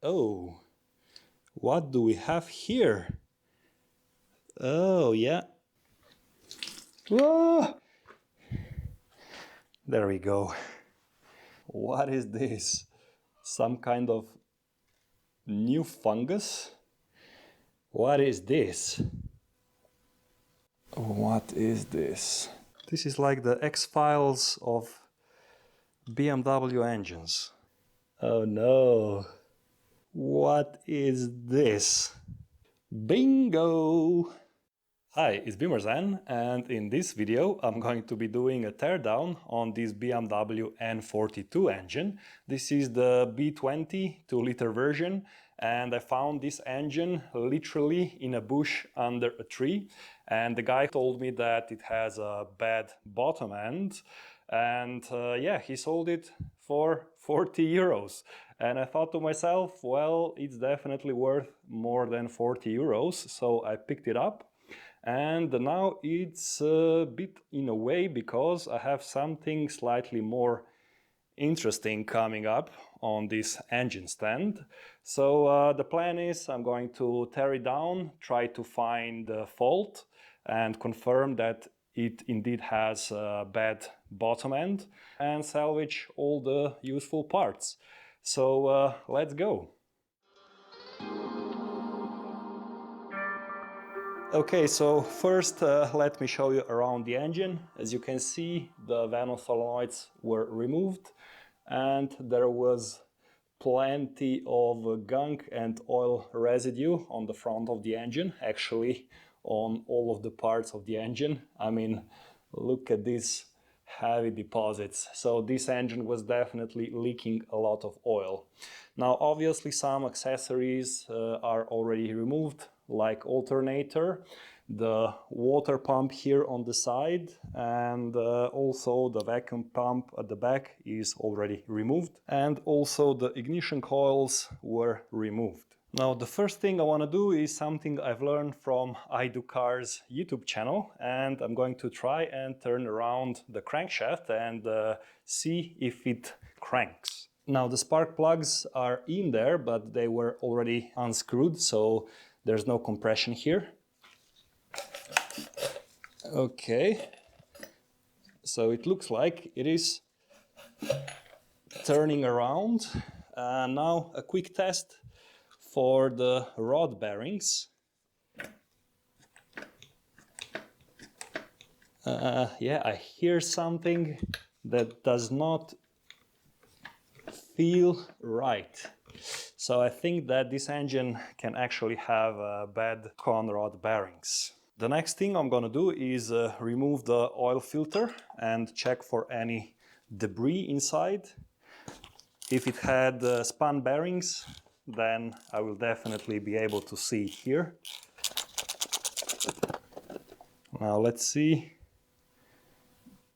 Oh, what do we have here? Oh, yeah. Whoa! There we go. What is this? Some kind of new fungus? What is this? What is this? This is like the X-Files of BMW engines. Oh no. What is this? Bingo! Hi, it's Bimerzen, and in this video I'm going to be doing a teardown on this BMW N42 engine. This is the B20 2-liter version, and I found this engine literally in a bush under a tree, and the guy told me that it has a bad bottom end, and yeah, he sold it for 40 euros. And I thought to myself, well, it's definitely worth more than 40 euros, so I picked it up. And now it's a bit in a way because I have something slightly more interesting coming up on this engine stand. So the plan is I'm going to tear it down, try to find the fault and confirm that it indeed has a bad bottom end and salvage all the useful parts. So let's go. Okay, so first let me show you around the engine. As you can see, the VANOS solenoids were removed and there was plenty of gunk and oil residue on the front of the engine, actually on all of the parts of the engine. I mean, look at these heavy deposits. So this engine was definitely leaking a lot of oil. Now, obviously some accessories are already removed, like alternator, the water pump here on the side, and also the vacuum pump at the back is already removed, and also the ignition coils were removed. Now, the first thing I want to do is something I've learned from I Do Cars YouTube channel, and I'm going to try and turn around the crankshaft and see if it cranks. Now, the spark plugs are in there, but they were already unscrewed, so there's no compression here. Okay, so it looks like it is turning around. Now a quick test for the rod bearings. Yeah, I hear something that does not feel right. So I think that this engine can actually have bad conrod bearings. The next thing I'm going to do is remove the oil filter and check for any debris inside. If it had spun bearings, then I will definitely be able to see here. Now let's see.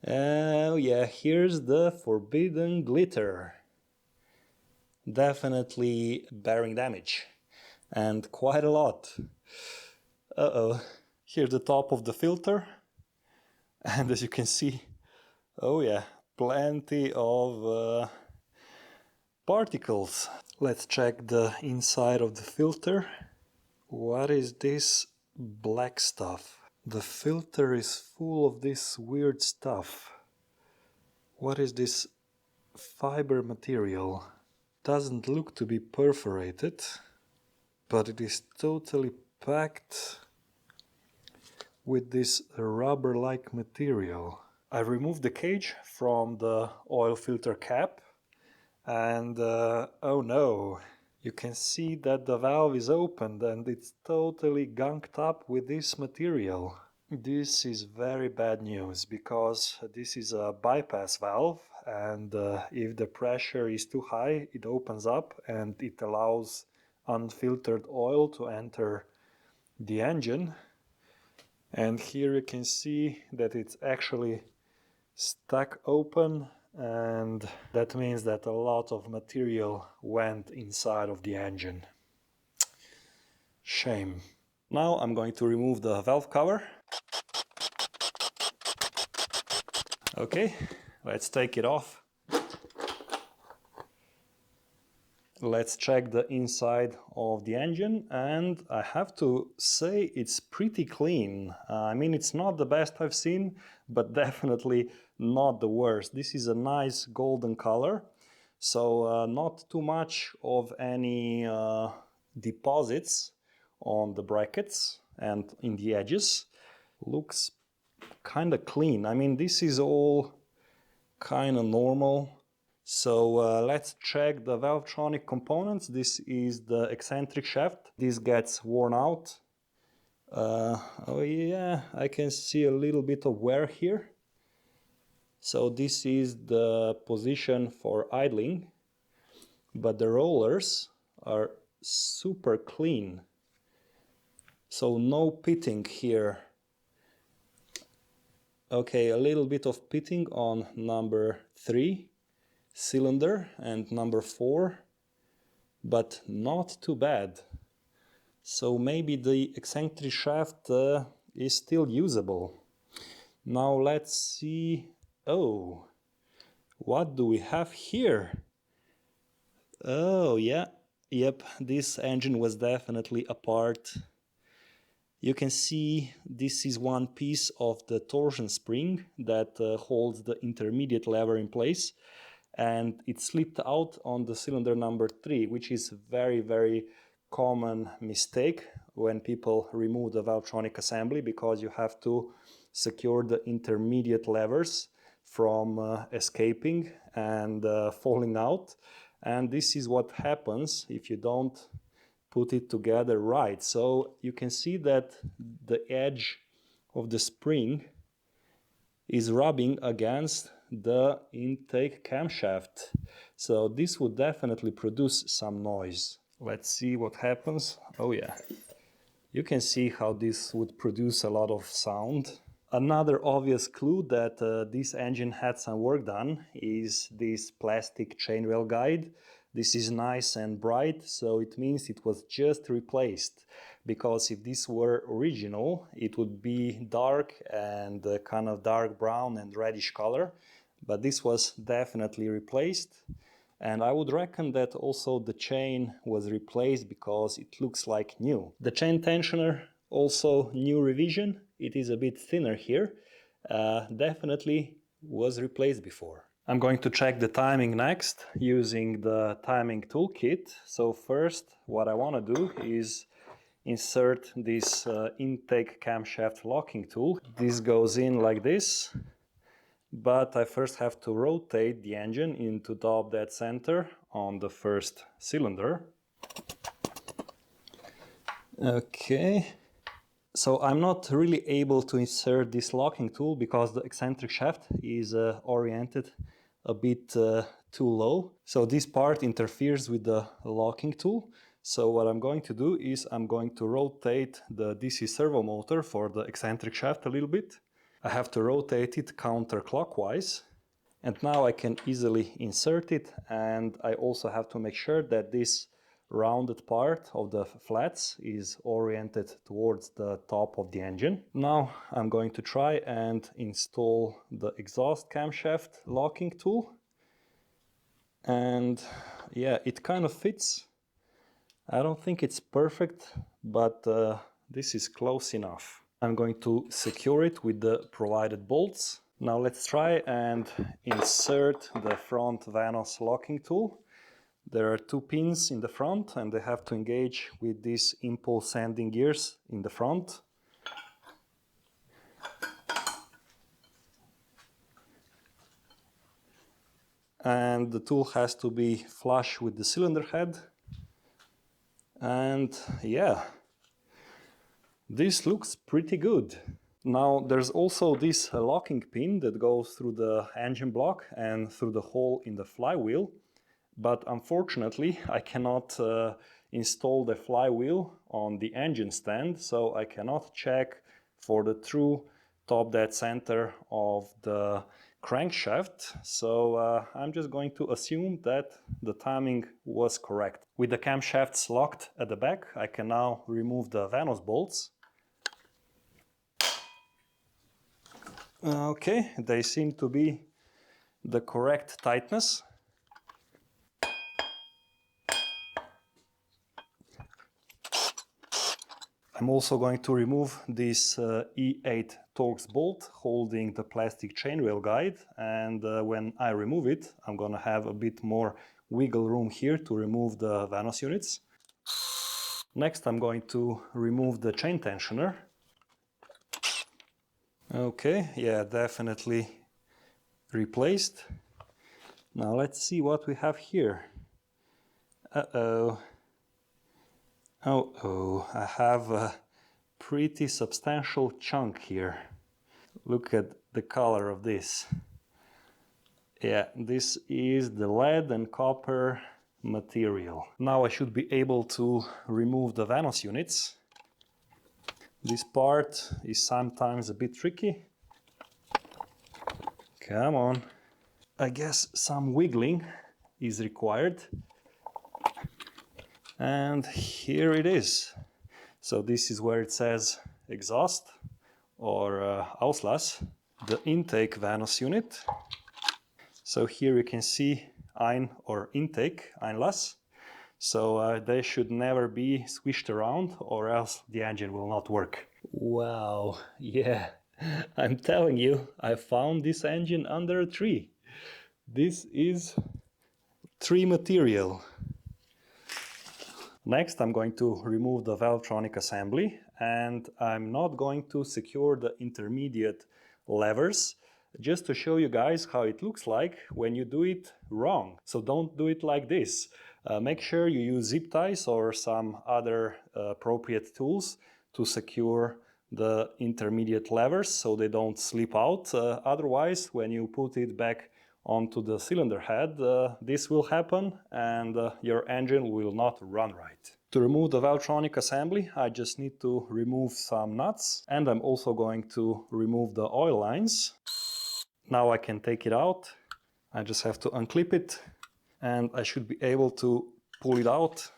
Oh yeah, here's the forbidden glitter. Definitely bearing damage, and quite a lot. Uh-oh. Here's the top of the filter, and as you can see, oh yeah, plenty of particles. Let's check the inside of the filter. What is this black stuff? The filter is full of this weird stuff. What is this fiber material? Doesn't look to be perforated, but it is totally packed with this rubber-like material. I removed the cage from the oil filter cap, and oh no, you can see that the valve is opened and it's totally gunked up with this material. This is very bad news because this is a bypass valve, and if the pressure is too high, it opens up and it allows unfiltered oil to enter the engine. And here you can see that it's actually stuck open, and that means that a lot of material went inside of the engine. Shame. Now I'm going to remove the valve cover. Okay, let's take it off. Let's check the inside of the engine, and I have to say it's pretty clean. I mean, it's not the best I've seen, but definitely not the worst. This is a nice golden color, so not too much of any deposits on the brackets and in the edges. Looks kind of clean. I mean, this is all kind of normal. So let's check the Valvetronic components. This is the eccentric shaft. This gets worn out. Oh yeah, I can see a little bit of wear here. So this is the position for idling, but the rollers are super clean. So no pitting here. Okay, a little bit of pitting on number 3 cylinder and number 4, but not too bad. So maybe the eccentric shaft is still usable. Now let's see. Oh, what do we have here? Oh yeah, yep, this engine was definitely apart. You can see this is one piece of the torsion spring that holds the intermediate lever in place, and it slipped out on the cylinder number 3, which is very, very common mistake when people remove the Valvetronic assembly, because you have to secure the intermediate levers from escaping and falling out. And this is what happens if you don't put it together right. So you can see that the edge of the spring is rubbing against the intake camshaft. So this would definitely produce some noise. Let's see what happens. Oh yeah, you can see how this would produce a lot of sound. Another obvious clue that this engine had some work done is this plastic chainrail guide. This is nice and bright, so it means it was just replaced. Because if this were original, it would be dark and kind of dark brown and reddish color. But this was definitely replaced. And I would reckon that also the chain was replaced because it looks like new. The chain tensioner, also new revision. It is a bit thinner here. Definitely was replaced before. I'm going to check the timing next using the timing toolkit. So first, what I want to do is insert this intake camshaft locking tool. This goes in like this, but I first have to rotate the engine into top dead center on the first cylinder. Okay. So I'm not really able to insert this locking tool because the eccentric shaft is oriented a bit too low. So this part interferes with the locking tool. So what I'm going to do is I'm going to rotate the DC servo motor for the eccentric shaft a little bit. I have to rotate it counterclockwise. And now I can easily insert it, and I also have to make sure that this rounded part of the flats is oriented towards the top of the engine. Now I'm going to try and install the exhaust camshaft locking tool. And yeah, it kind of fits. I don't think it's perfect, but this is close enough. I'm going to secure it with the provided bolts. Now let's try and insert the front VANOS locking tool. There are 2 pins in the front and they have to engage with these impulse sending gears in the front. And the tool has to be flush with the cylinder head. And yeah, this looks pretty good. Now there's also this locking pin that goes through the engine block and through the hole in the flywheel. But unfortunately, I cannot install the flywheel on the engine stand, so I cannot check for the true top dead center of the crankshaft. So I'm just going to assume that the timing was correct. With the camshafts locked at the back, I can now remove the VANOS bolts. Okay, they seem to be the correct tightness. I'm also going to remove this E8 Torx bolt holding the plastic chainrail guide, and when I remove it, I'm gonna have a bit more wiggle room here to remove the VANOS units. Next, I'm going to remove the chain tensioner. Okay, yeah, definitely replaced. Now let's see what we have here. Uh-oh. Oh, I have a pretty substantial chunk here. Look at the color of this. Yeah, this is the lead and copper material. Now I should be able to remove the VANOS units. This part is sometimes a bit tricky. Come on. I guess some wiggling is required. And here it is. So this is where it says exhaust or Auslass, the intake VANOS unit. So here you can see Ein or intake, Einlass. So they should never be swished around or else the engine will not work. Wow, yeah, I'm telling you, I found this engine under a tree. This is tree material. Next, I'm going to remove the Valvetronic assembly, and I'm not going to secure the intermediate levers, just to show you guys how it looks like when you do it wrong. So don't do it like this. Make sure you use zip ties or some other appropriate tools to secure the intermediate levers so they don't slip out. Otherwise, when you put it back onto the cylinder head, this will happen and your engine will not run right. To remove the Valvetronic assembly, I just need to remove some nuts, and I'm also going to remove the oil lines. Now I can take it out. I just have to unclip it and I should be able to pull it out.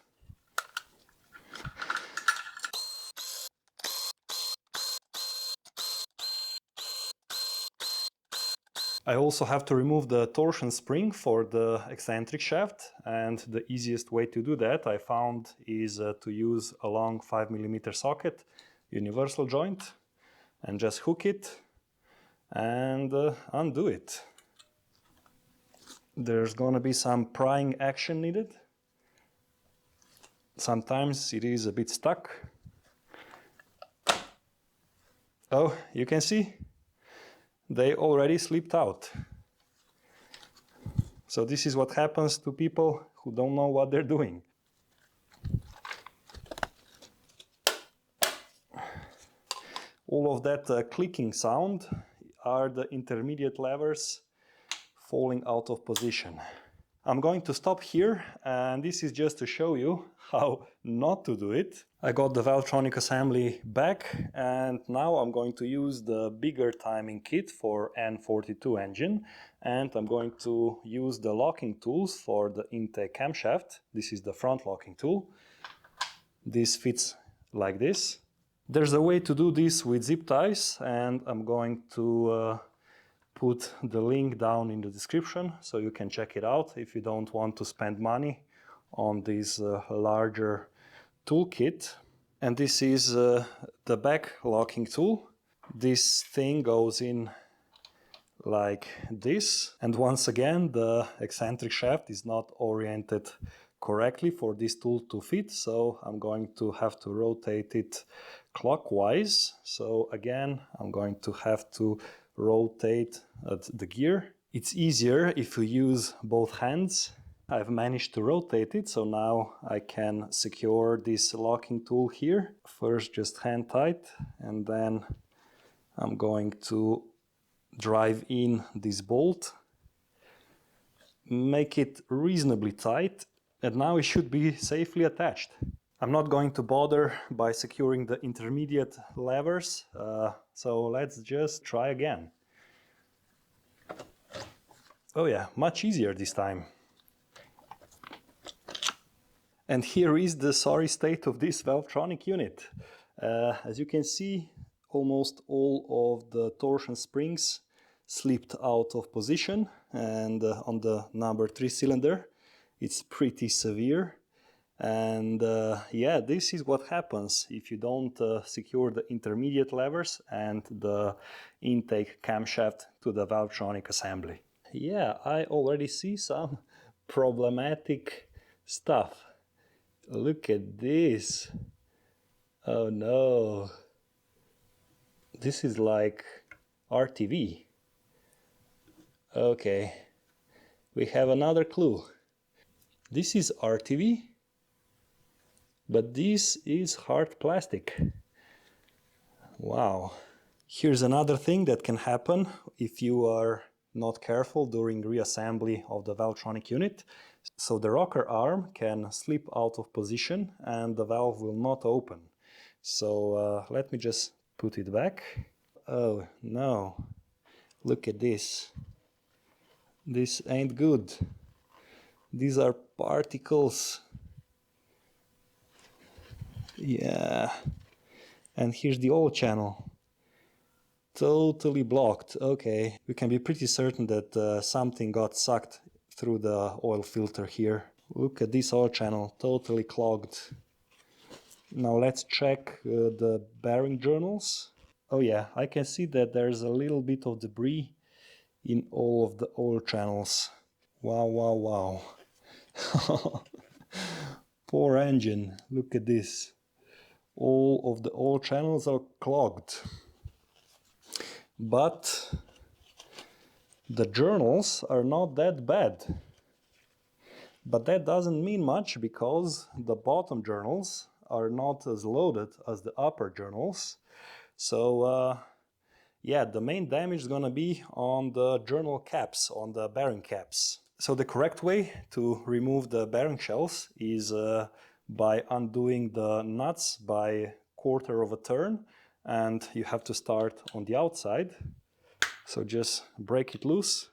I also have to remove the torsion spring for the eccentric shaft, and the easiest way to do that I found is to use a long 5mm socket, universal joint, and just hook it and undo it. There's gonna be some prying action needed. Sometimes it is a bit stuck. Oh, you can see? They already slipped out. So this is what happens to people who don't know what they're doing. All of that clicking sound are the intermediate levers falling out of position. I'm going to stop here, and this is just to show you how not to do it. I got the Valvetronic assembly back, and now I'm going to use the bigger timing kit for N42 engine, and I'm going to use the locking tools for the intake camshaft. This is the front locking tool. This fits like this. There's a way to do this with zip ties, and I'm going to put the link down in the description so you can check it out if you don't want to spend money on this larger toolkit. And this is the back locking tool. This thing goes in like this, and once again the eccentric shaft is not oriented correctly for this tool to fit, so I'm going to have to rotate it clockwise. So again, I'm going to have to rotate the gear. It's easier if you use both hands. I've managed to rotate it, so now I can secure this locking tool here. First just hand tight, and then I'm going to drive in this bolt, make it reasonably tight, and now it should be safely attached. I'm not going to bother by securing the intermediate levers, so let's just try again. Oh yeah, much easier this time. And here is the sorry state of this Valvetronic unit. As you can see, almost all of the torsion springs slipped out of position, and on the number 3 cylinder it's pretty severe. And yeah, this is what happens if you don't secure the intermediate levers and the intake camshaft to the Valvetronic assembly. Yeah, I already see some problematic stuff. Look at this. Oh no. This is like RTV. Okay, we have another clue. This is RTV, but this is hard plastic. Wow. Here's another thing that can happen if you are not careful during reassembly of the Valvetronic unit. So the rocker arm can slip out of position and the valve will not open. So let me just put it back. Oh no, look at this. This ain't good. These are particles. Yeah. And here's the oil channel. Totally blocked. Okay, we can be pretty certain that something got sucked through the oil filter here. Look at this oil channel, totally clogged. Now let's check the bearing journals. Oh yeah, I can see that there's a little bit of debris in all of the oil channels. Wow, wow, wow. Poor engine, look at this. All of the oil channels are clogged. But the journals are not that bad. But that doesn't mean much because the bottom journals are not as loaded as the upper journals. So yeah, the main damage is gonna be on the journal caps, on the bearing caps. So the correct way to remove the bearing shells is by undoing the nuts by quarter of a turn, and you have to start on the outside. So just break it loose,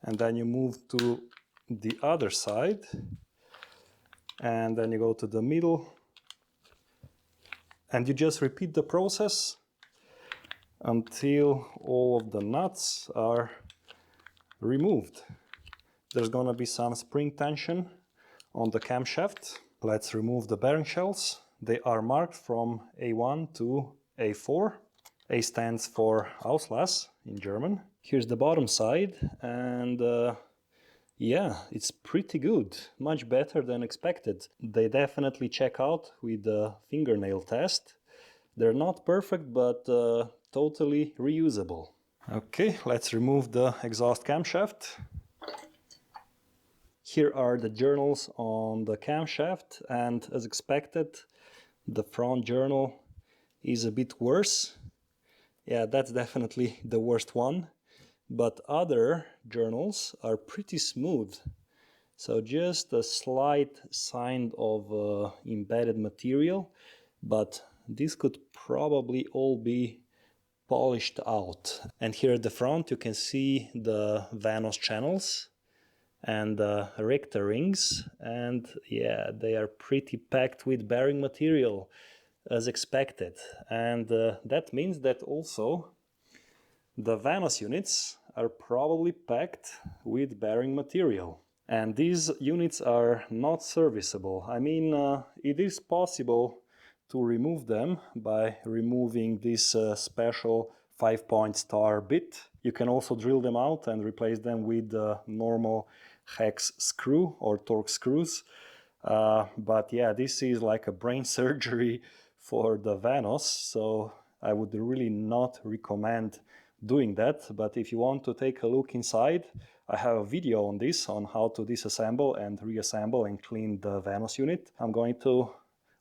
and then you move to the other side, and then you go to the middle, and you just repeat the process until all of the nuts are removed. There's gonna be some spring tension on the camshaft. Let's remove the bearing shells. They are marked from A1 to A4. A stands for Auslass in German. Here's the bottom side, and yeah, it's pretty good, much better than expected. They definitely check out with the fingernail test. They're not perfect, but totally reusable. Okay, let's remove the exhaust camshaft. Here are the journals on the camshaft, and as expected, the front journal is a bit worse. Yeah, that's definitely the worst one. But other journals are pretty smooth. So just a slight sign of embedded material, but this could probably all be polished out. And here at the front you can see the VANOS channels and Richter rings, and yeah, they are pretty packed with bearing material as expected. And that means that also the VANOS units are probably packed with bearing material. And these units are not serviceable. I mean, it is possible to remove them by removing this special 5-point star bit. You can also drill them out and replace them with the normal hex screw or torque screws. But yeah, this is like a brain surgery for the VANOS, so I would really not recommend doing that. But if you want to take a look inside, I have a video on this, on how to disassemble and reassemble and clean the VANOS unit. I'm going to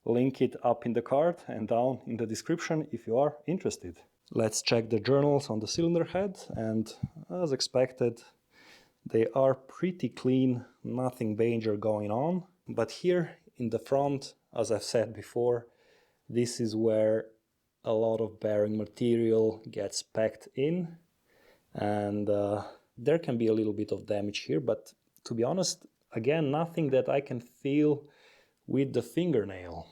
link it up in the card and down in the description if you are interested. Let's check the journals on the cylinder head, and as expected, they are pretty clean, nothing major going on. But here in the front, as I've said before, this is where a lot of bearing material gets packed in, and there can be a little bit of damage here, but to be honest, again, nothing that I can feel with the fingernail.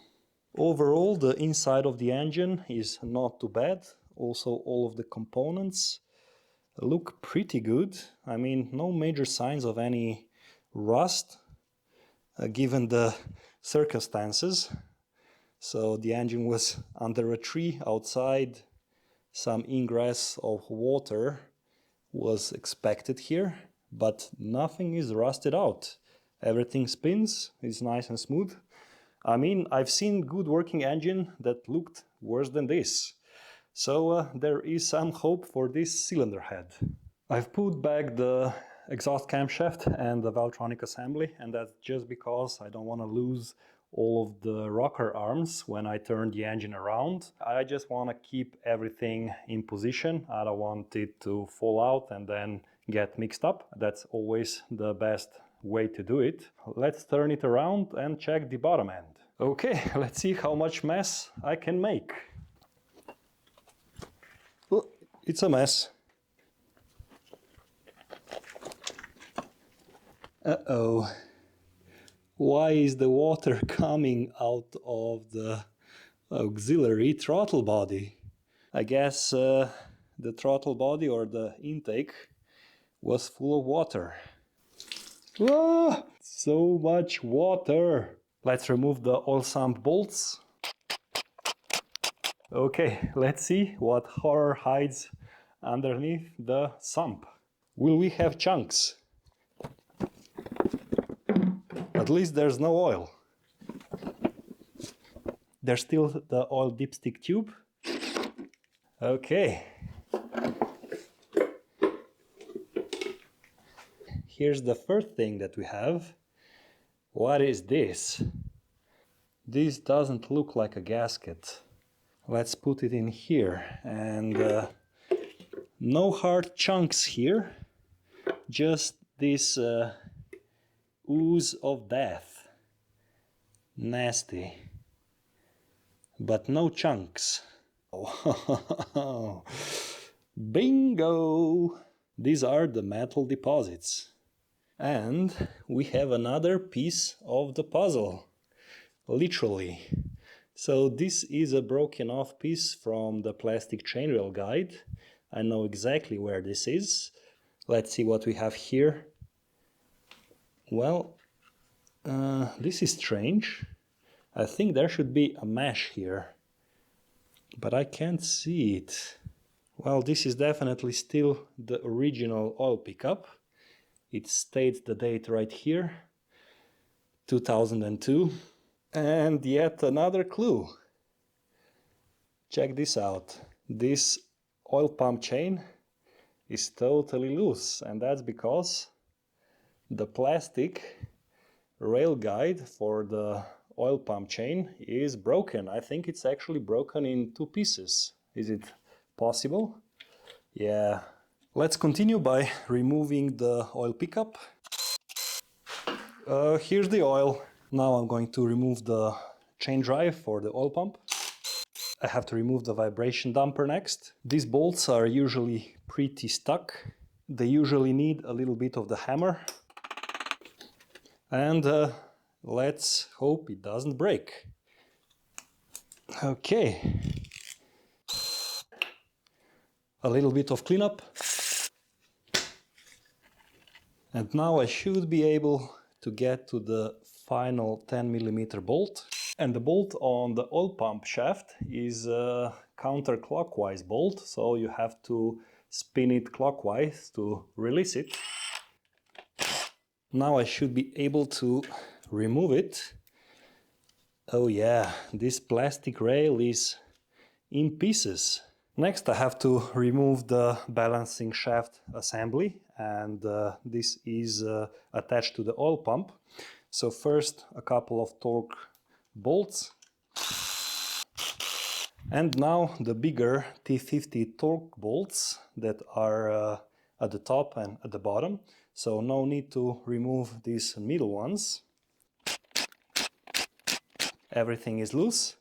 Overall, the inside of the engine is not too bad. Also, all of the components look pretty good. I mean, no major signs of any rust. given the circumstances. So the engine was under a tree outside, some ingress of water was expected here, but nothing is rusted out. Everything spins, is nice and smooth. I mean, I've seen good working engine that looked worse than this. So there is some hope for this cylinder head. I've put back the exhaust camshaft and the Valvetronic assembly, and that's just because I don't want to lose all of the rocker arms when I turn the engine around. I just want to keep everything in position. I don't want it to fall out and then get mixed up. That's always the best way to do it. Let's turn it around and check the bottom end. Okay, let's see how much mess I can make. Oh, it's a mess. Uh-oh. Why is the water coming out of the auxiliary throttle body? I guess the throttle body or the intake was full of water. Ah, so much water! Let's remove the oil sump bolts. Okay, let's see what horror hides underneath the sump. Will we have chunks? At least there's no oil. There's still the oil dipstick tube. Okay. Here's the first thing that we have. What is this? This doesn't look like a gasket. Let's put it in here. And no hard chunks here. Just this ooze of death. Nasty. But no chunks. Oh, bingo! These are the metal deposits. And we have another piece of the puzzle. Literally. So this is a broken off piece from the plastic chainrail guide. I know exactly where this is. Let's see what we have here. Well, this is strange. I think there should be a mesh here, but I can't see it. Well, this is definitely still the original oil pickup. It states the date right here, 2002. And yet another clue. Check this out. This oil pump chain is totally loose, and that's because the plastic rail guide for the oil pump chain is broken. I think it's actually broken in two pieces. Is it possible? Yeah. Let's continue by removing the oil pickup. Here's the oil. Now I'm going to remove the chain drive for the oil pump. I have to remove the vibration damper next. These bolts are usually pretty stuck. They usually need a little bit of the hammer. And let's hope it doesn't break. Okay. A little bit of cleanup. And now I should be able to get to the final 10mm bolt. And the bolt on the oil pump shaft is a counterclockwise bolt, so you have to spin it clockwise to release it. Now I should be able to remove it. Oh yeah, this plastic rail is in pieces. Next I have to remove the balancing shaft assembly, and this is attached to the oil pump. So first a couple of torque bolts, and now the bigger T50 torque bolts that are at the top and at the bottom. So no need to remove these middle ones. Everything is loose.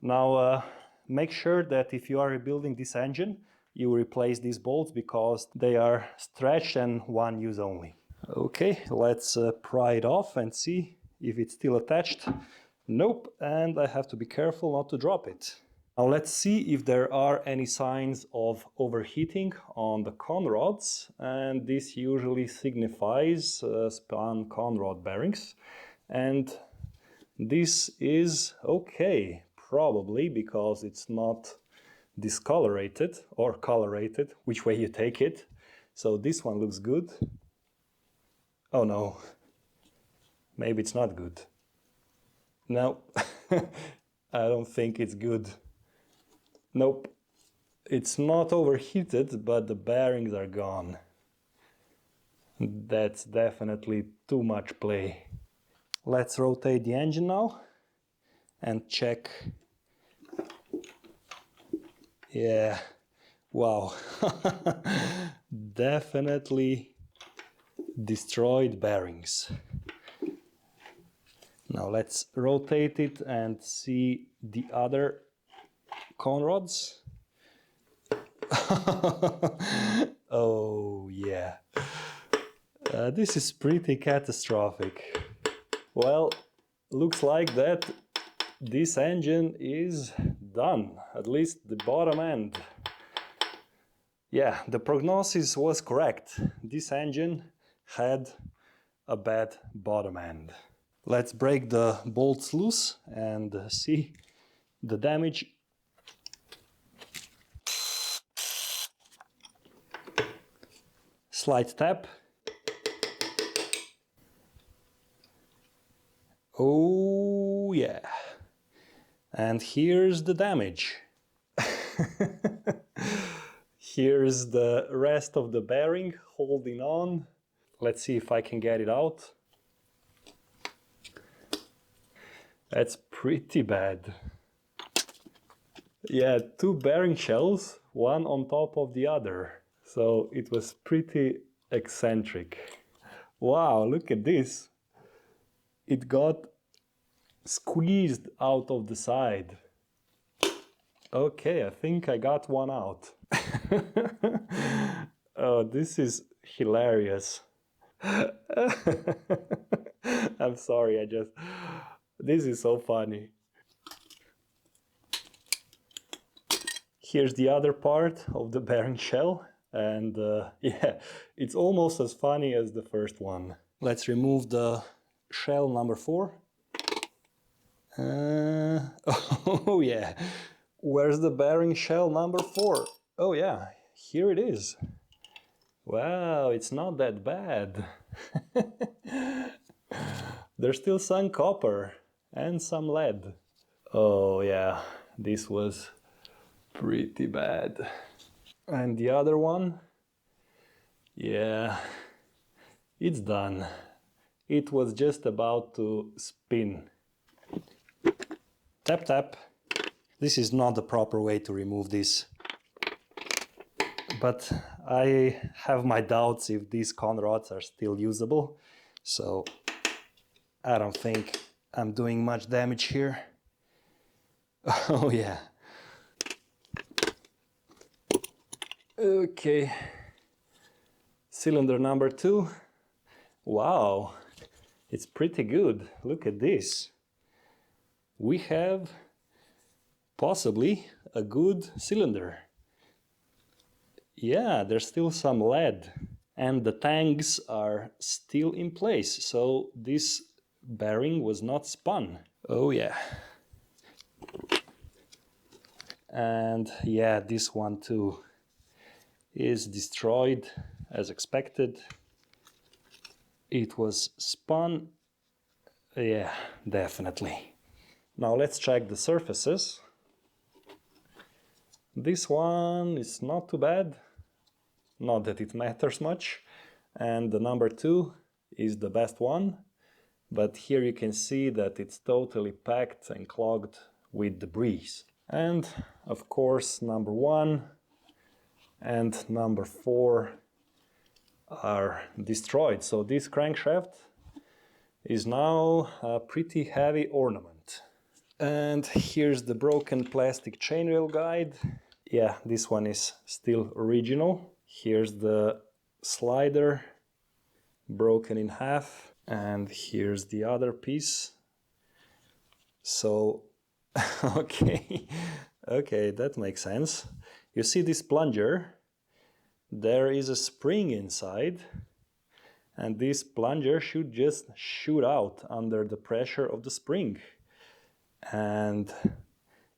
Now make sure that if you are rebuilding this engine, you replace these bolts because they are stretched and one use only. Okay, let's pry it off and see if it's still attached. Nope, and I have to be careful not to drop it. Now let's see if there are any signs of overheating on the conrods, and this usually signifies spun conrod bearings. And this is okay, probably because it's not discolorated or colorated, which way you take it. So this one looks good. Oh no, maybe it's not good. No, I don't think it's good. Nope, it's not overheated, but the bearings are gone. That's definitely too much play. Let's rotate the engine now and check. Yeah, wow. Definitely destroyed bearings. Now let's rotate it and see the other conrods. Oh yeah, this is pretty catastrophic. Well, looks like that this engine is done, at least the bottom end. Yeah, the prognosis was correct. This engine had a bad bottom end. Let's break the bolts loose and see the damage. Slight tap. Oh yeah. And here's the damage. Here's the rest of the bearing holding on. Let's see if I can get it out. That's pretty bad. Yeah, two bearing shells, one on top of the other. So it was pretty eccentric. Wow, look at this. It got squeezed out of the side. Okay, I think I got one out. Oh, this is hilarious. I'm sorry, this is so funny. Here's the other part of the bearing shell, and yeah, it's almost as funny as the first one. Let's remove the shell number 4. Oh yeah, where's the bearing shell number 4? Oh yeah, here it is. Wow, it's not that bad. There's still some copper and some lead. Oh yeah, this was pretty bad. And the other one? Yeah, it's done. It was just about to spin. Tap tap. This is not the proper way to remove this. But I have my doubts if these conrods are still usable. So I don't think I'm doing much damage here. Oh yeah. Okay. Cylinder number 2. Wow. It's pretty good. Look at this. We have possibly a good cylinder. Yeah, there's still some lead. And the tangs are still in place. So this bearing was not spun. Oh yeah. And yeah, this one too is destroyed as expected. It was spun. Yeah, definitely. Now let's check the surfaces. This one is not too bad. Not that it matters much. And the number 2 is the best one. But here you can see that it's totally packed and clogged with debris. And of course, number 1 and number 4 are destroyed. So this crankshaft is now a pretty heavy ornament. And here's the broken plastic chainrail guide. Yeah, this one is still original. Here's the slider broken in half. And here's the other piece. So, okay, that makes sense. You see this plunger? There is a spring inside, and this plunger should just shoot out under the pressure of the spring. And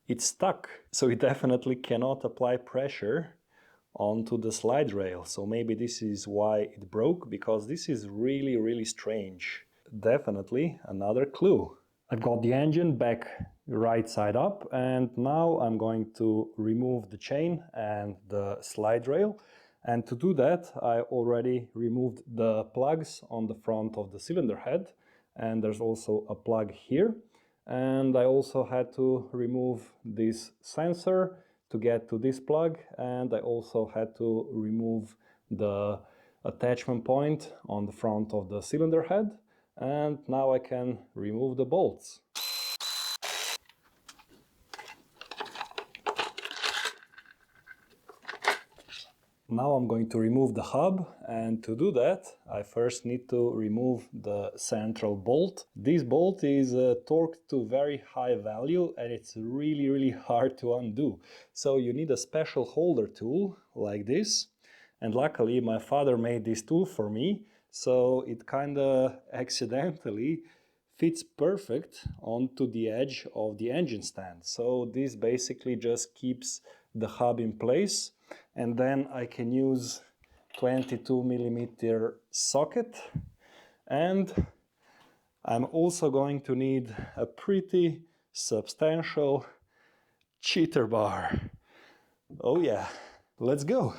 it's stuck, so it definitely cannot apply pressure onto the slide rail. So maybe this is why it broke, because this is really strange. Definitely another clue. I've got the engine back right side up, and now I'm going to remove the chain and the slide rail. And to do that, I already removed the plugs on the front of the cylinder head, and there's also a plug here. And I also had to remove this sensor to get to this plug, and I also had to remove the attachment point on the front of the cylinder head. And now I can remove the bolts. Now I'm going to remove the hub, and to do that I first need to remove the central bolt. This bolt is torqued to very high value, and it's really hard to undo. So you need a special holder tool like this, and luckily my father made this tool for me, so it kinda accidentally fits perfect onto the edge of the engine stand. So this basically just keeps the hub in place, and then I can use 22mm socket, and I'm also going to need a pretty substantial cheater bar. Oh yeah, let's go.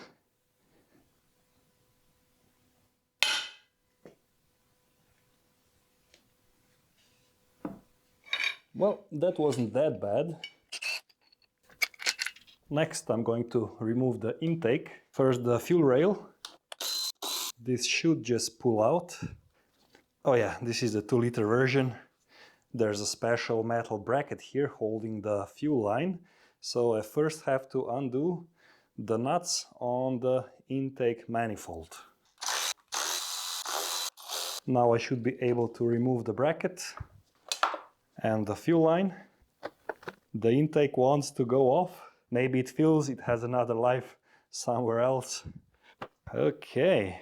Well, that wasn't that bad. Next, I'm going to remove the intake. First, the fuel rail. This should just pull out. Oh yeah, this is the 2-liter version. There's a special metal bracket here holding the fuel line. So I first have to undo the nuts on the intake manifold. Now I should be able to remove the bracket and the fuel line. The intake wants to go off. Maybe it feels it has another life somewhere else. Okay.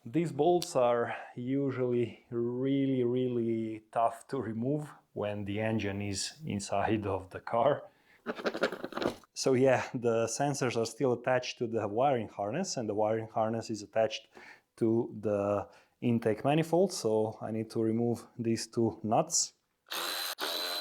These bolts are usually really tough to remove when the engine is inside of the car. So yeah, the sensors are still attached to the wiring harness, and the wiring harness is attached to the intake manifold, so I need to remove these two nuts.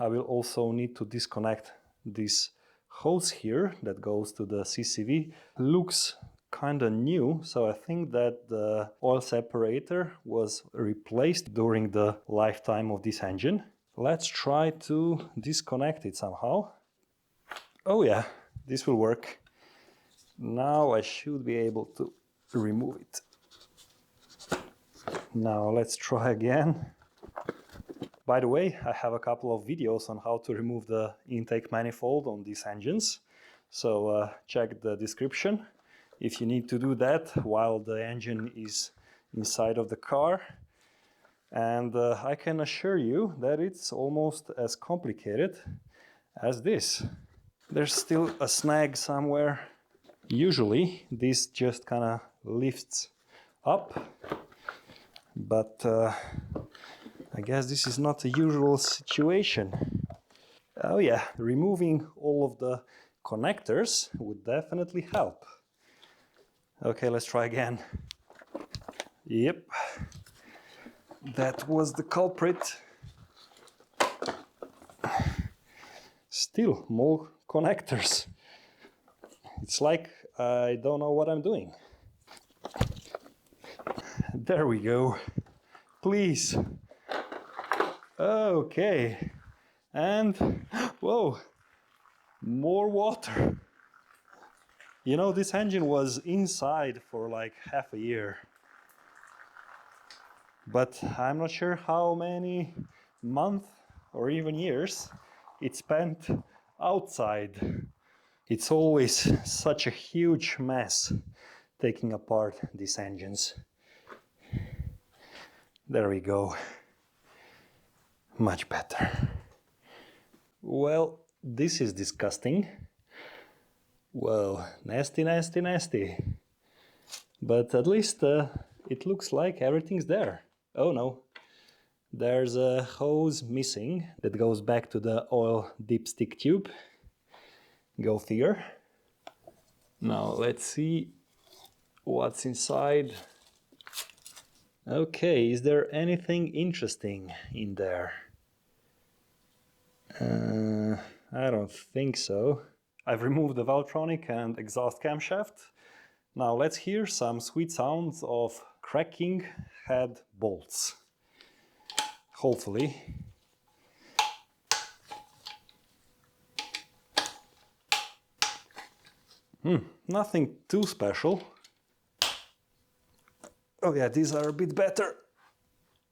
I will also need to disconnect this hose here that goes to the CCV. Looks kind of new, so I think that the oil separator was replaced during the lifetime of this engine. Let's try to disconnect it somehow. Oh yeah, this will work. Now I should be able to remove it. Now let's try again. By the way, I have a couple of videos on how to remove the intake manifold on these engines, so check the description if you need to do that while the engine is inside of the car. And I can assure you that it's almost as complicated as this. There's still a snag somewhere. Usually this just kind of lifts up, but I guess this is not a usual situation. Oh yeah, removing all of the connectors would definitely help. Okay, let's try again. Yep, that was the culprit. Still more connectors. It's like I don't know what I'm doing. There we go. Please. Okay. And whoa, more water. You know, this engine was inside for like half a year. But I'm not sure how many months or even years it spent outside. It's always such a huge mess taking apart these engines. There we go. Much better. Well, this is disgusting. Whoa, nasty. But at least it looks like everything's there. Oh no, there's a hose missing that goes back to the oil dipstick tube. Go figure. Now let's see what's inside. Okay, is there anything interesting in there? I don't think so. I've removed the Valvetronic and exhaust camshaft. Now let's hear some sweet sounds of cracking head bolts. Hopefully. Nothing too special. Oh yeah, these are a bit better.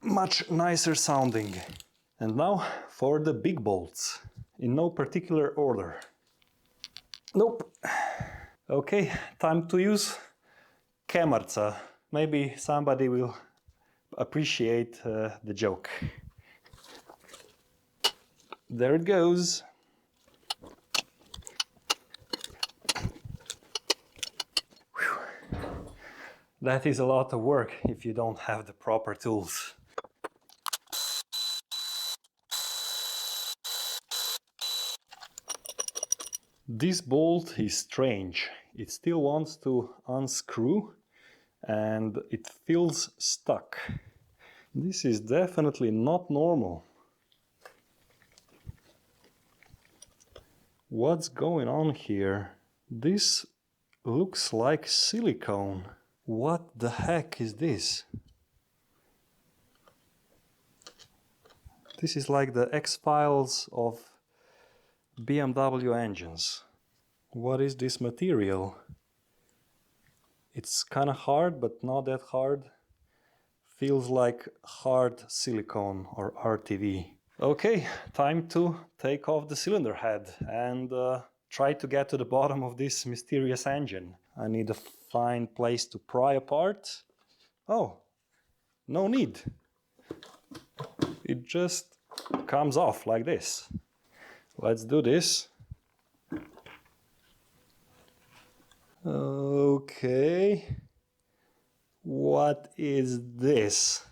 Much nicer sounding. And now for the big bolts. In no particular order. Nope. Okay, time to use Kämmerza. Maybe somebody will appreciate the joke. There it goes. Whew. That is a lot of work if you don't have the proper tools. This bolt is strange. It still wants to unscrew and it feels stuck. This is definitely not normal. What's going on here? This looks like silicone. What the heck is this? This is like the X-Files of BMW engines. What is this material? It's kind of hard, but not that hard. Feels like hard silicone or RTV. Okay, time to take off the cylinder head and try to get to the bottom of this mysterious engine. I need a fine place to pry apart. Oh, no need. It just comes off like this. Let's do this. Okay. What is this?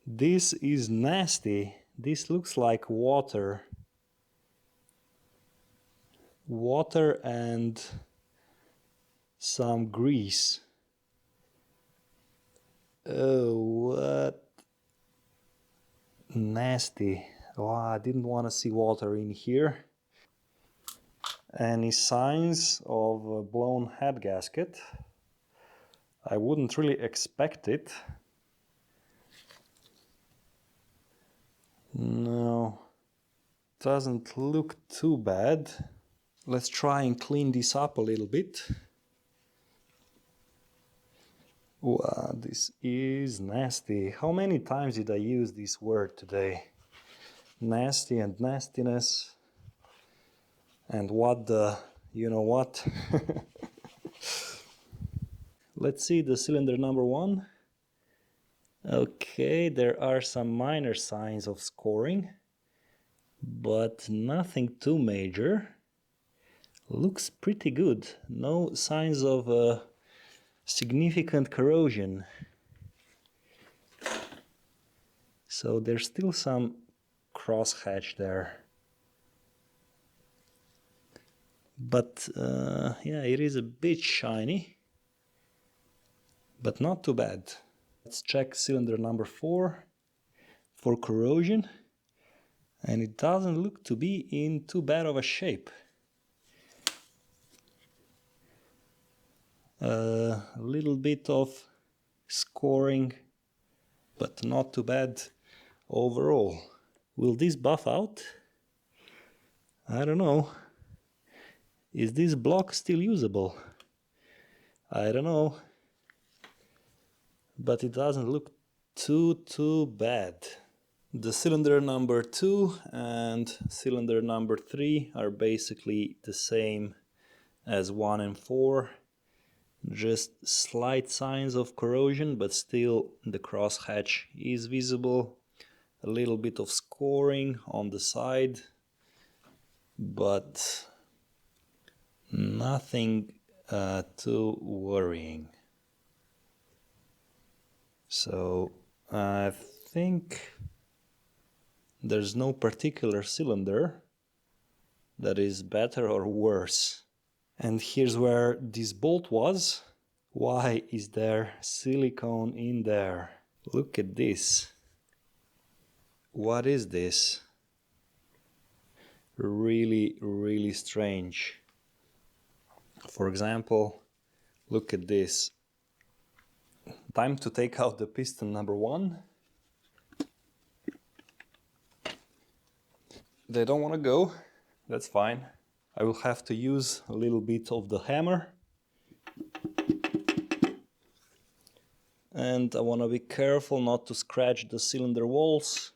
This is nasty. This looks like water. Water and some grease. Oh, what? Nasty. Oh, I didn't want to see water in here. Any signs of a blown head gasket? I wouldn't really expect it. No, doesn't look too bad. Let's try and clean this up a little bit. Wow, this is nasty. How many times did I use this word today? Nasty and nastiness. And what the, you know what? Let's see the cylinder number 1. Okay, there are some minor signs of scoring, but nothing too major. Looks pretty good. No signs of significant corrosion. So there's still some crosshatch there. But yeah, it is a bit shiny, but not too bad. Let's check cylinder number 4 for corrosion, and it doesn't look to be in too bad of a shape. A little bit of scoring, but not too bad overall. Will this buff out? I don't know. Is this block still usable? I don't know. But it doesn't look too bad. The cylinder number 2 and cylinder number 3 are basically the same as 1 and 4. Just slight signs of corrosion, but still the crosshatch is visible. A little bit of scoring on the side, but nothing too worrying. So I think there's no particular cylinder that is better or worse. And here's where this bolt was. Why is there silicone in there? Look at this. What is this? Really, really strange. For example, look at this. Time to take out the piston number 1. They don't want to go. That's fine. I will have to use a little bit of the hammer. And I want to be careful not to scratch the cylinder walls.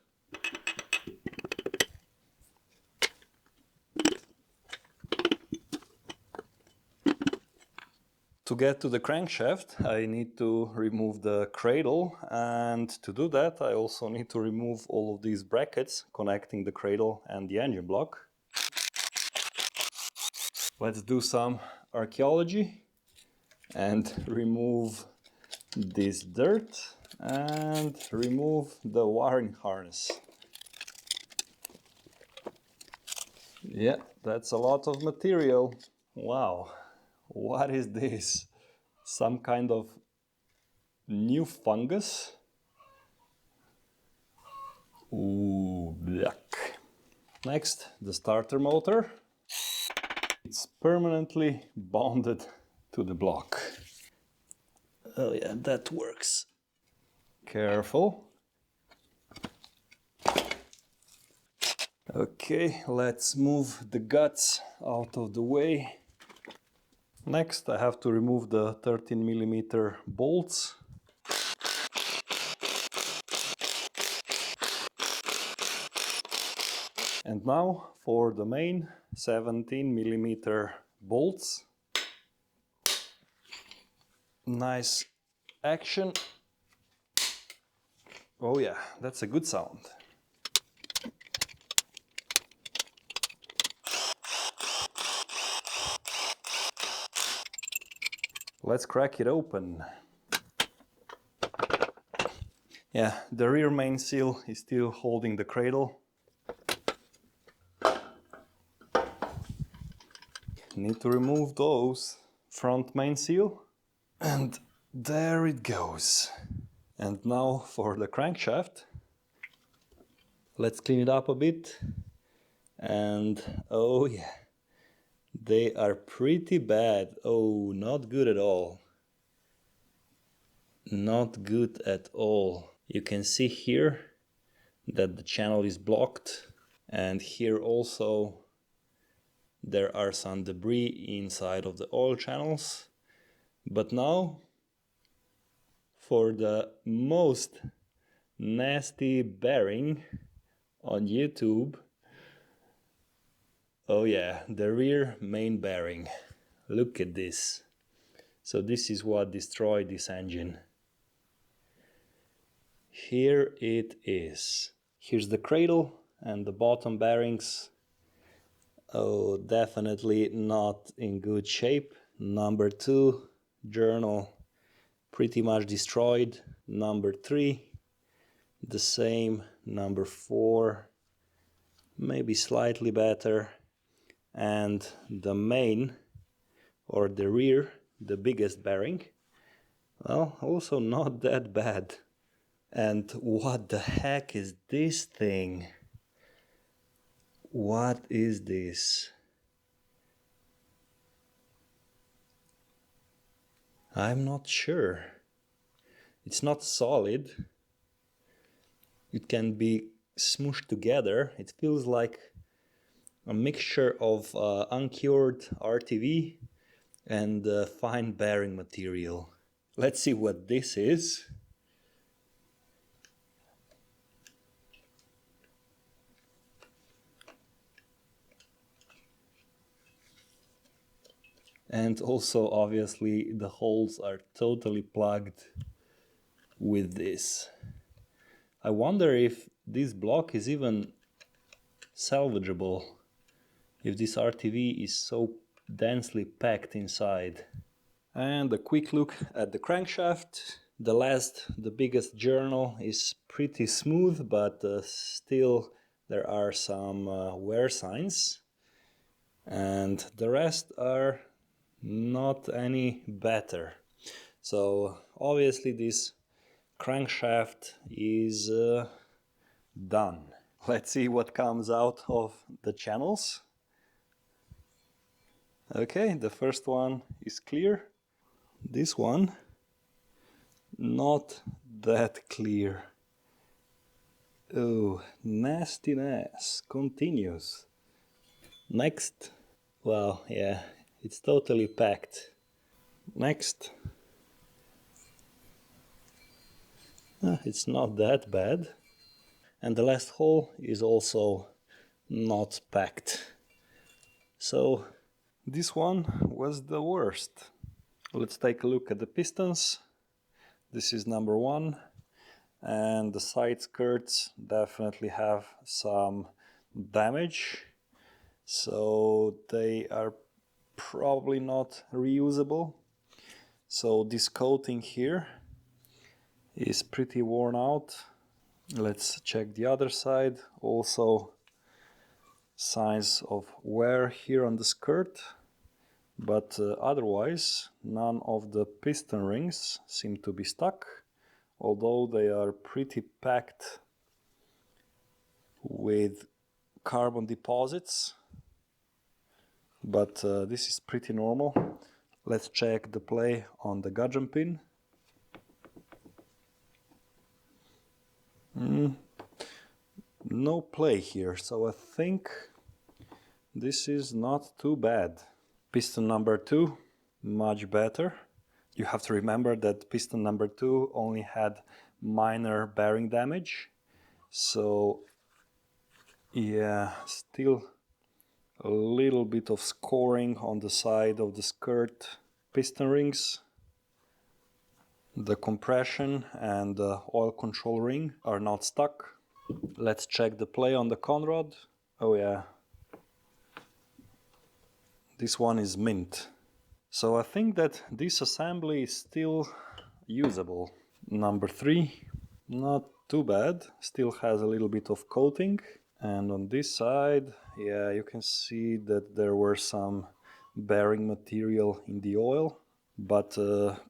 To get to the crankshaft, I need to remove the cradle, and to do that I also need to remove all of these brackets connecting the cradle and the engine block. Let's do some archaeology and remove this dirt and remove the wiring harness. Yeah, that's a lot of material. Wow. What is this? Some kind of new fungus? Ooh, yuck. Next, the starter motor. It's permanently bonded to the block. Oh yeah, that works. Careful. Okay, let's move the guts out of the way. Next, I have to remove the 13mm bolts. And now for the main 17mm bolts. Nice action. Oh yeah, that's a good sound. Let's crack it open. Yeah, the rear main seal is still holding the cradle. Need to remove those. Front main seal. And there it goes. And now for the crankshaft. Let's clean it up a bit. And oh yeah, they are pretty bad. Oh, not good at all. Not good at all. You can see here that the channel is blocked, and here also there are some debris inside of the oil channels. But now for the most nasty bearing on YouTube. Oh yeah, the rear main bearing. Look at this. So this is what destroyed this engine. Here it is. Here's the cradle and the bottom bearings. Oh, definitely not in good shape. Number 2, journal, pretty much destroyed. Number 3, the same. Number 4, maybe slightly better. And the main, or the rear, the biggest bearing, well, also not that bad. And what the heck is this thing? What is this? I'm not sure. It's not solid. It can be smooshed together. It feels like a mixture of uncured RTV and fine bearing material. Let's see what this is. And also, obviously, the holes are totally plugged with this. I wonder if this block is even salvageable, if this RTV is so densely packed inside. And a quick look at the crankshaft. The biggest journal is pretty smooth, but still there are some wear signs, and the rest are not any better. So obviously this crankshaft is done. Let's see what comes out of the channels. Okay, the first one is clear. This one, not that clear. Oh, nastiness continues. Next. Well, yeah, it's totally packed. Next. It's not that bad. And the last hole is also not packed. So this one was the worst. Let's take a look at the pistons. This is number 1, and the side skirts definitely have some damage, so they are probably not reusable. So this coating here is pretty worn out. Let's check the other side. Also signs of wear here on the skirt, but otherwise none of the piston rings seem to be stuck, although they are pretty packed with carbon deposits, but this is pretty normal. Let's check the play on the gudgeon pin. No play here, so I think this is not too bad. Piston number 2, much better. You have to remember that piston number 2 only had minor bearing damage, so yeah, still a little bit of scoring on the side of the skirt. Piston rings, the compression and the oil control ring are not stuck. Let's check the play on the conrod. Oh yeah, this one is mint. So I think that this assembly is still usable. Number 3, not too bad, still has a little bit of coating. And on this side, yeah, you can see that there were some bearing material in the oil, but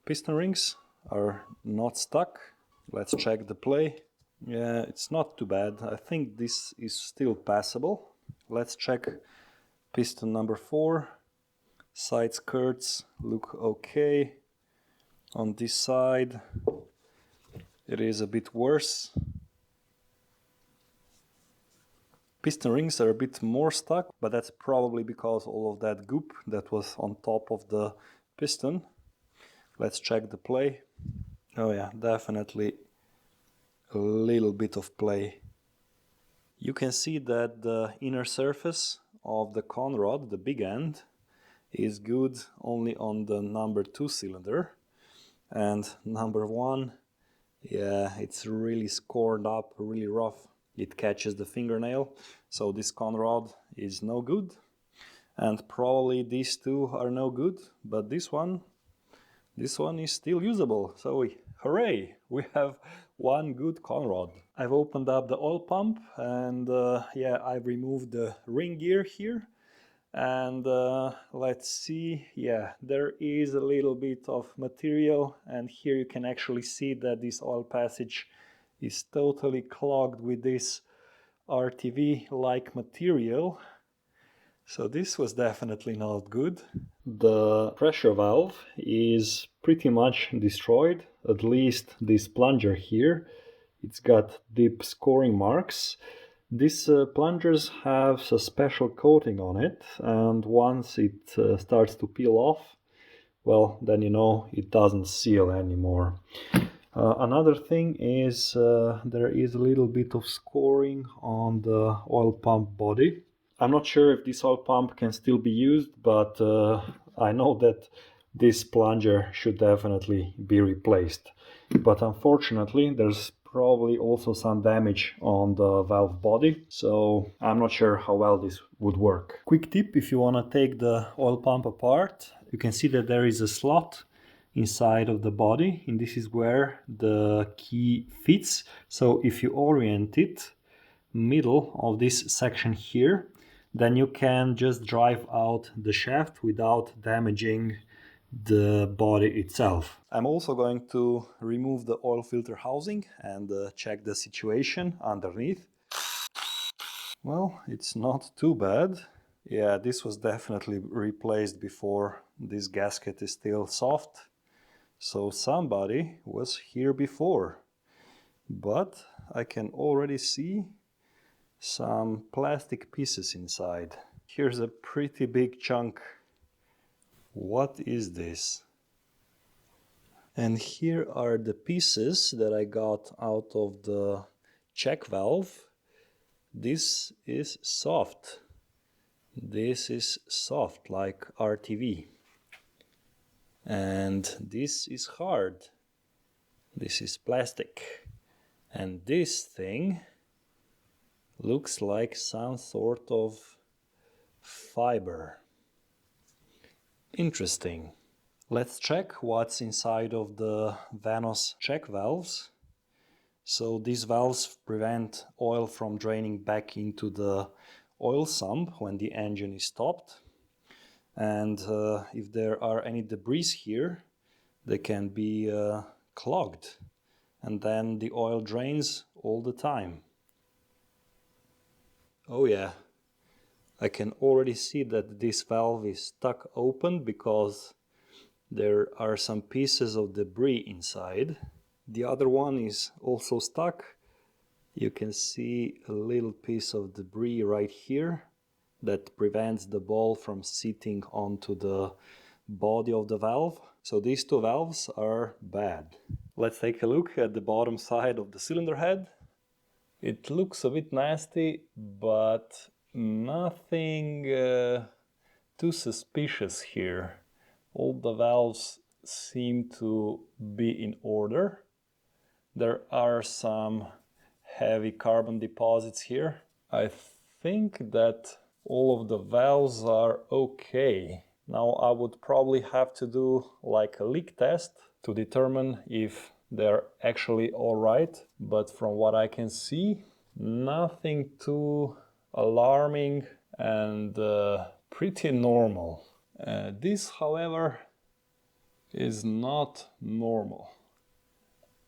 piston rings are not stuck. Let's check the play. Yeah, it's not too bad. I think this is still passable. Let's check piston number 4. Side skirts look okay. On this side it is a bit worse. Piston rings are a bit more stuck, but that's probably because all of that goop that was on top of the piston. Let's check the play. Oh yeah, definitely a little bit of play. You can see that the inner surface of the conrod, the big end, is good only on the number 2 cylinder, and number 1, yeah, it's really scored up, really rough. It catches the fingernail, so this conrod is no good, and probably these two are no good, but this one is still usable. So hooray, we have one good conrod. I've opened up the oil pump, and yeah, I've removed the ring gear here. And let's see, yeah, there is a little bit of material, and here you can actually see that this oil passage is totally clogged with this RTV-like material. So this was definitely not good. The pressure valve is pretty much destroyed, at least this plunger here. It's got deep scoring marks. These plungers have a special coating on it, and once it starts to peel off, well, then you know it doesn't seal anymore. Another thing is there is a little bit of scoring on the oil pump body. I'm not sure if this oil pump can still be used, but I know that this plunger should definitely be replaced. But unfortunately, there's probably also some damage on the valve body, so I'm not sure how well this would work. Quick tip: if you want to take the oil pump apart, you can see that there is a slot inside of the body, and this is where the key fits. So if you orient it middle of this section here, then you can just drive out the shaft without damaging the body itself. I'm also going to remove the oil filter housing and check the situation underneath. Well, it's not too bad. Yeah, this was definitely replaced before. This gasket is still soft, so somebody was here before. But I can already see some plastic pieces inside. Here's a pretty big chunk. What is this? And here are the pieces that I got out of the check valve. This is soft. This is soft like RTV. And this is hard. This is plastic. And this thing looks like some sort of fiber. Interesting. Let's check what's inside of the VANOS check valves. So these valves prevent oil from draining back into the oil sump when the engine is stopped. And if there are any debris here, they can be clogged. And then the oil drains all the time. Oh yeah, I can already see that this valve is stuck open because there are some pieces of debris inside. The other one is also stuck. You can see a little piece of debris right here that prevents the ball from sitting onto the body of the valve. So these two valves are bad. Let's take a look at the bottom side of the cylinder head. It looks a bit nasty, but nothing too suspicious here. All the valves seem to be in order. There are some heavy carbon deposits here. I think that all of the valves are okay. Now I would probably have to do like a leak test to determine if they're actually all right. But from what I can see, nothing too alarming and pretty normal. This, however, is not normal.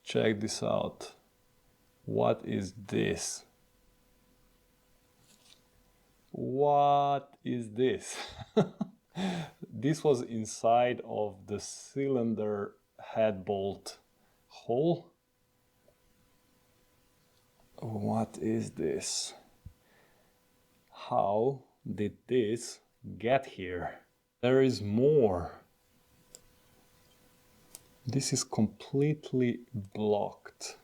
Check this out. What is this? What is this? This was inside of the cylinder head bolt hole. What is this? How did this get here? There is more. This is completely blocked.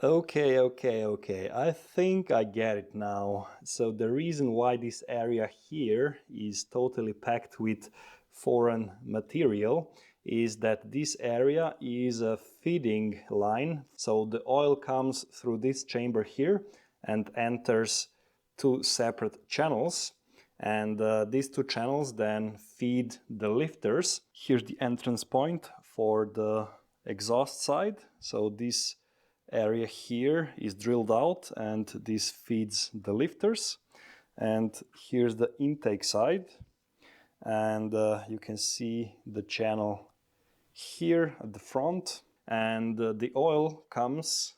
Okay. I think I get it now. So the reason why this area here is totally packed with foreign material is that this area is a feeding line. So the oil comes through this chamber here and enters two separate channels. And these two channels then feed the lifters. Here's the entrance point for the exhaust side. So this area here is drilled out and this feeds the lifters. And here's the intake side. And you can see the channel here at the front. And the oil comes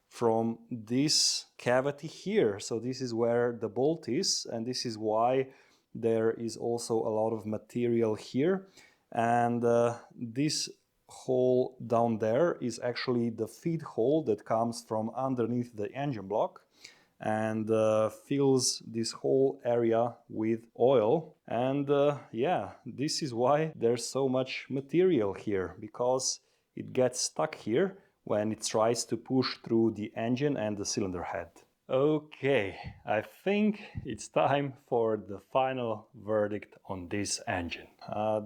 from this cavity here. So this is where the bolt is, and this is why there is also a lot of material here. And this hole down there is actually the feed hole that comes from underneath the engine block and fills this whole area with oil. And yeah, this is why there's so much material here, because it gets stuck here when it tries to push through the engine and the cylinder head. Okay, I think it's time for the final verdict on this engine.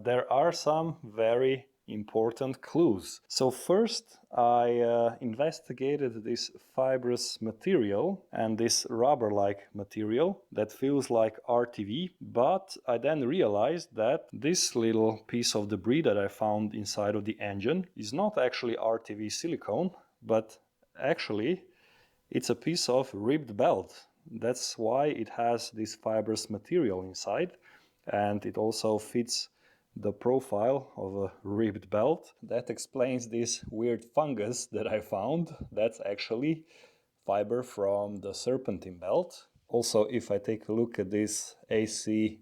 There are some very important clues. So first I investigated this fibrous material and this rubber-like material that feels like RTV, but I then realized that this little piece of debris that I found inside of the engine is not actually RTV silicone, but actually it's a piece of ribbed belt. That's why it has this fibrous material inside, and it also fits the profile of a ribbed belt. That explains this weird fungus that I found. That's actually fiber from the serpentine belt. Also, if I take a look at this AC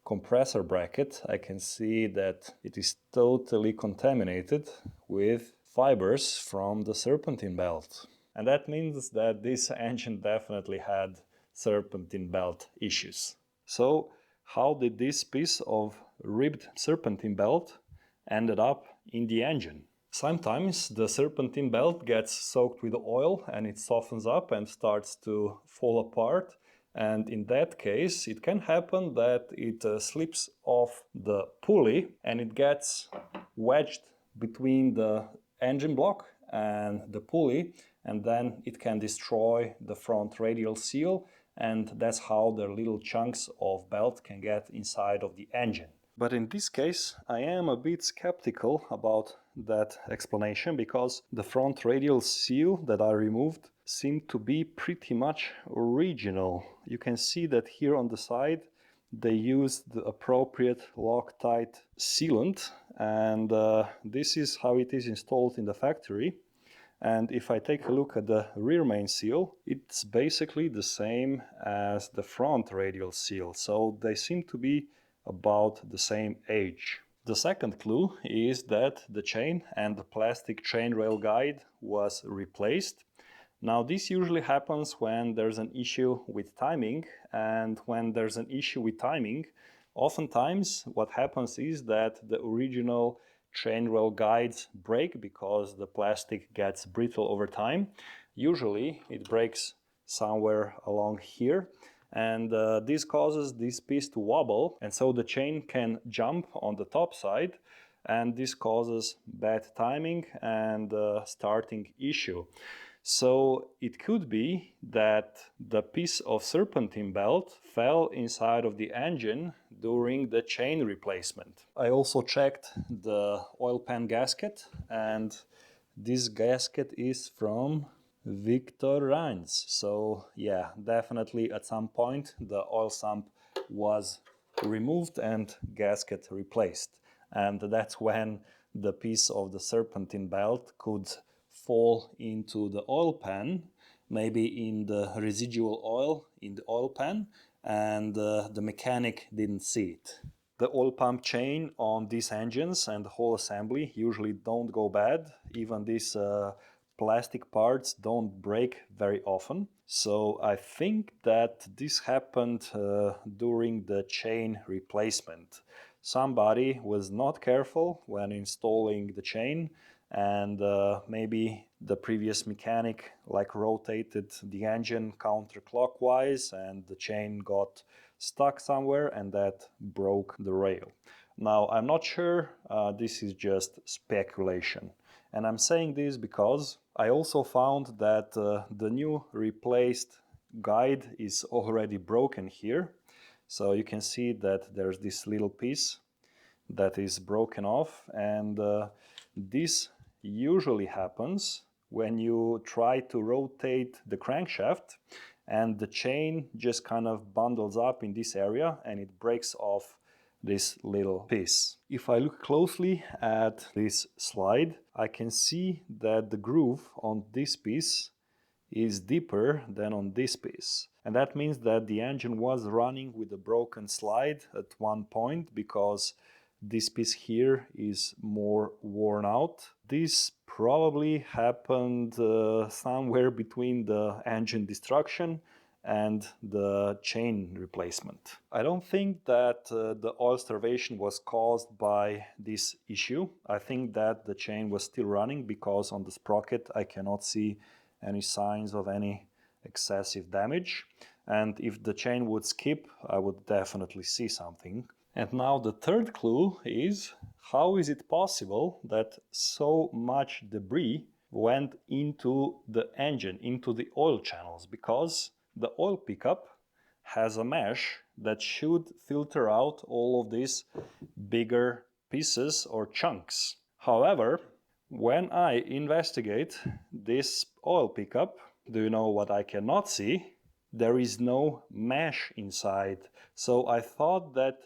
compressor bracket, I can see that it is totally contaminated with fibers from the serpentine belt. And that means that this engine definitely had serpentine belt issues. So how did this piece of ribbed serpentine belt ended up in the engine? Sometimes the serpentine belt gets soaked with oil and it softens up and starts to fall apart. And in that case, it can happen that it slips off the pulley and it gets wedged between the engine block and the pulley, and then it can destroy the front radial seal, and that's how the little chunks of belt can get inside of the engine. But in this case, I am a bit skeptical about that explanation, because the front radial seal that I removed seemed to be pretty much original. You can see that here on the side they used the appropriate Loctite sealant, and this is how it is installed in the factory. And if I take a look at the rear main seal, it's basically the same as the front radial seal, so they seem to be about the same age. The second clue is that the chain and the plastic chain rail guide was replaced. Now this usually happens when there's an issue with timing, and when there's an issue with timing, oftentimes what happens is that the original chain rail guides break because the plastic gets brittle over time. Usually it breaks somewhere along here, and this causes this piece to wobble, and so the chain can jump on the top side, and this causes bad timing and starting issue. So it could be that the piece of serpentine belt fell inside of the engine during the chain replacement. I also checked the oil pan gasket, and this gasket is from Victor Reinz. So yeah, definitely at some point the oil sump was removed and gasket replaced. And that's when the piece of the serpentine belt could fall into the oil pan, maybe in the residual oil in the oil pan, and the mechanic didn't see it. The oil pump chain on these engines and the whole assembly usually don't go bad. Even these plastic parts don't break very often. So I think that this happened during the chain replacement. Somebody was not careful when installing the chain, and maybe the previous mechanic rotated the engine counterclockwise and the chain got stuck somewhere, and that broke the rail. Now I'm not sure, this is just speculation, and I'm saying this because I also found that the new replaced guide is already broken here. So you can see that there's this little piece that is broken off, and this usually happens when you try to rotate the crankshaft and the chain just kind of bundles up in this area and it breaks off this little piece. If I look closely at this slide, I can see that the groove on this piece is deeper than on this piece. And that means that the engine was running with a broken slide at one point, because this piece here is more worn out. This probably happened somewhere between the engine destruction and the chain replacement. I don't think that the oil starvation was caused by this issue. I think that the chain was still running, because on the sprocket I cannot see any signs of any excessive damage. And if the chain would skip, I would definitely see something. And now the third clue is how is it possible that so much debris went into the engine, into the oil channels? Because the oil pickup has a mesh that should filter out all of these bigger pieces or chunks. However, when I investigate this oil pickup, do you know what I cannot see? There is no mesh inside. So I thought that,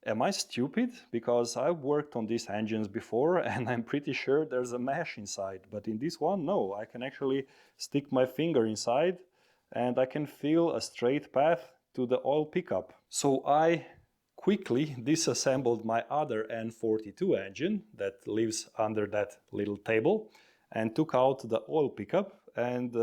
am I stupid? Because I've worked on these engines before and I'm pretty sure there's a mesh inside. But in this one, no, I can actually stick my finger inside and I can feel a straight path to the oil pickup. So I quickly disassembled my other N42 engine that lives under that little table and took out the oil pickup, and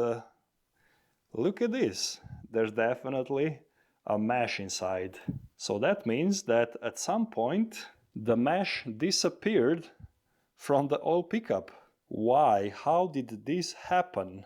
look at this. There's definitely a mesh inside. So that means that at some point the mesh disappeared from the oil pickup. Why? How did this happen?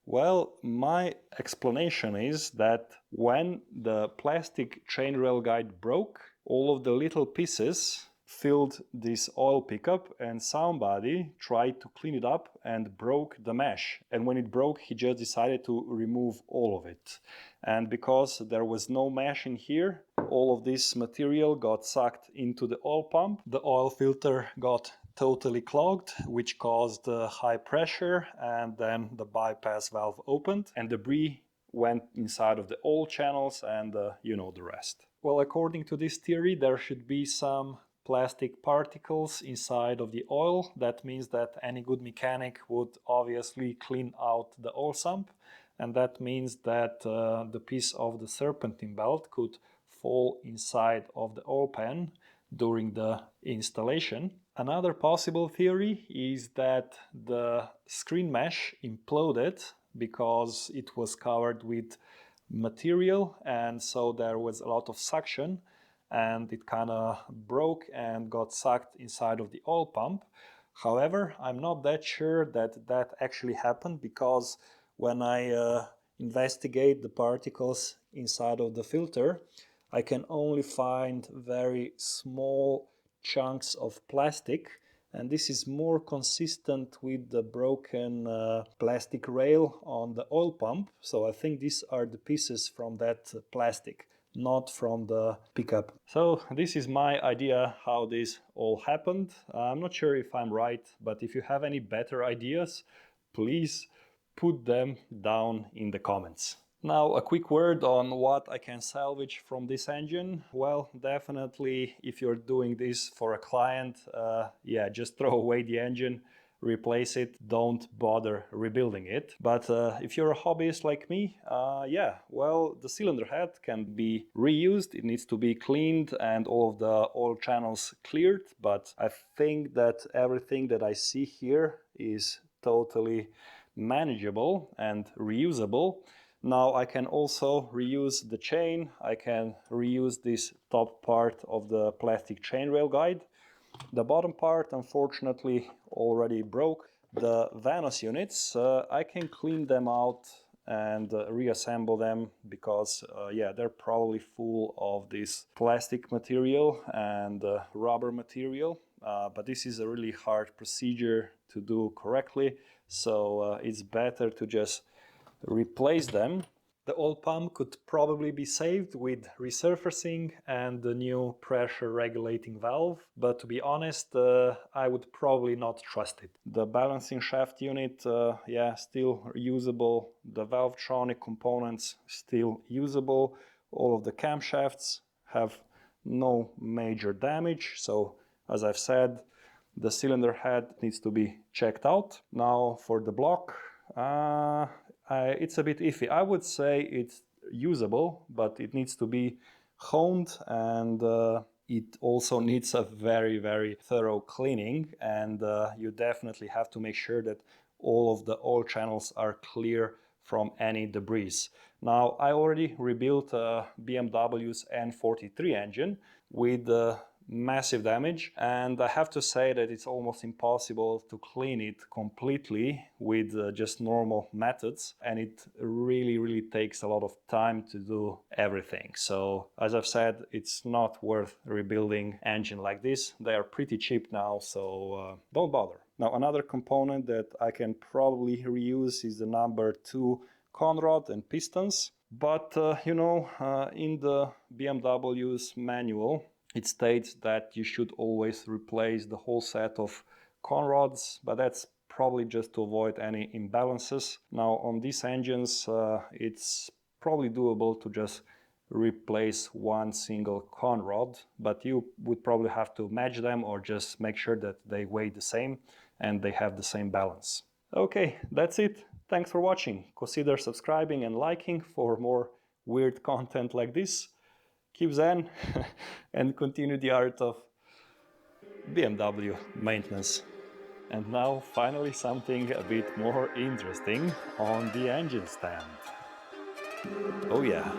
Well, my explanation is that when the plastic chain rail guide broke, all of the little pieces filled this oil pickup and somebody tried to clean it up and broke the mesh. And when it broke, he just decided to remove all of it. And because there was no mesh in here, all of this material got sucked into the oil pump. The oil filter got totally clogged, which caused high pressure, and then the bypass valve opened and debris went inside of the oil channels, and you know the rest. Well, according to this theory, there should be some plastic particles inside of the oil. That means that any good mechanic would obviously clean out the oil sump, and that means that the piece of the serpentine belt could fall inside of the oil pan during the installation. Another possible theory is that the screen mesh imploded because it was covered with material, and so there was a lot of suction and it kind of broke and got sucked inside of the oil pump. However, I'm not that sure that that actually happened, because when I investigate the particles inside of the filter, I can only find very small chunks of plastic, and this is more consistent with the broken plastic rail on the oil pump. So I think these are the pieces from that plastic, not from the pickup. So this is my idea how this all happened. I'm not sure if I'm right, but if you have any better ideas, please put them down in the comments. Now, a quick word on what I can salvage from this engine. Well, definitely if you're doing this for a client, yeah, just throw away the engine, replace it, don't bother rebuilding it. But if you're a hobbyist like me, yeah, well, the cylinder head can be reused. It needs to be cleaned and all of the oil channels cleared. But I think that everything that I see here is totally manageable and reusable. Now I can also reuse the chain. I can reuse this top part of the plastic chain rail guide. The bottom part unfortunately already broke. The VANOS units, I can clean them out and reassemble them, because yeah, they're probably full of this plastic material and rubber material. But this is a really hard procedure to do correctly, so it's better to just replace them. The oil pump could probably be saved with resurfacing and the new pressure regulating valve, but to be honest, I would probably not trust it. The balancing shaft unit, yeah, still usable. The Valvetronic components still usable. All of the camshafts have no major damage, so as I've said, the cylinder head needs to be checked out. Now for the block, it's a bit iffy. I would say it's usable, but it needs to be honed, and it also needs a very, very thorough cleaning, and you definitely have to make sure that all of the oil channels are clear from any debris. Now, I already rebuilt BMW's N43 engine with massive damage, and I have to say that it's almost impossible to clean it completely with just normal methods, and it really takes a lot of time to do everything. So as I've said, it's not worth rebuilding engine like this. They are pretty cheap now, so don't bother. Now, another component that I can probably reuse is the number 2 conrod and pistons. But, in the BMW's manual, it states that you should always replace the whole set of conrods, but that's probably just to avoid any imbalances. Now, on these engines, it's probably doable to just replace one single conrod, but you would probably have to match them or just make sure that they weigh the same and they have the same balance. Okay, that's it. Thanks for watching. Consider subscribing and liking for more weird content like this. Keep zen and continue the art of BMW maintenance. And now finally something a bit more interesting on the engine stand. Oh yeah.